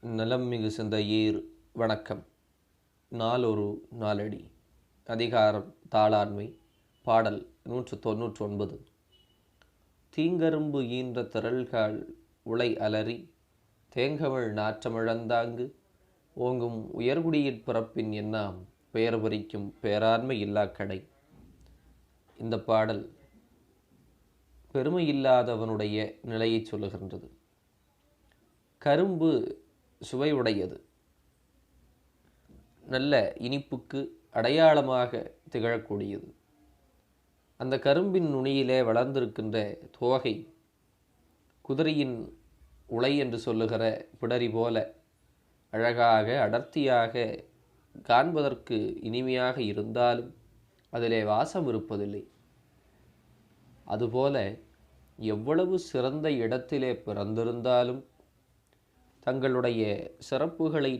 நலம் மிகு சிந்தையீர் வணக்கம். நாளொரு நாளடி. அதிகாரம் தாளாண்மை. பாடல் 199. தீங்கரும்பு ஈன்ற திரள்கால் உளை அலறி தேங்கமிழ் நாற்றமிழந்தாங்கு ஓங்கும் உயர்குடியிற் பிறப்பின் எண்ணாம் பெயர் பறிக்கும் பேராண்மை இல்லா கடை. இந்த பாடல் பெருமையில்லாதவனுடைய நிலையை சொல்லுகின்றது. கரும்பு சுவை உடையது, நல்ல இனிப்புக்கு அடையாளமாக திகழக்கூடியது. அந்த கரும்பின் நுனியிலே வளர்ந்திருக்கின்ற தோகை குதிரையின் உலை என்று சொல்லுகிற பிடரி போல அழகாக அடர்த்தியாக காண்பதற்கு இனிமையாக இருந்தாலும் அதிலே வாசம் இருப்பதில்லை. அதுபோல எவ்வளவு சிறந்த இடத்திலே பிறந்திருந்தாலும் தங்களுடைய சிறப்புகளை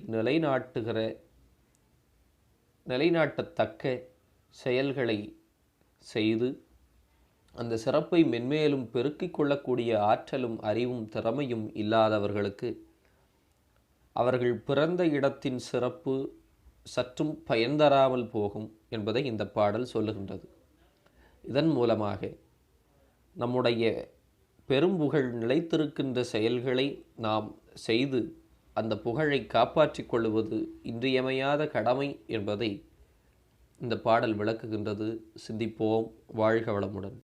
நிலைநாட்டத்தக்க செயல்களை செய்து அந்த சிறப்பை மென்மேலும் பெருக்கிக் கொள்ளக்கூடிய ஆற்றலும் அறிவும் திறமையும் இல்லாதவர்களுக்கு அவர்கள் பிறந்த இடத்தின் சிறப்பு சற்றும் பயன் தராமல் போகும் என்பதை இந்த பாடல் சொல்லுகின்றது. இதன் மூலமாக நம்முடைய பெரும்புகழ் நிலைத்திருக்கின்ற செயல்களை நாம் செய்து அந்த புகழை காப்பாற்றிக் கொள்வது இன்றியமையாத கடமை என்பதை இந்த பாடல் விளக்குகின்றது. சிந்திப்போம். வாழ்க வளமுடன்.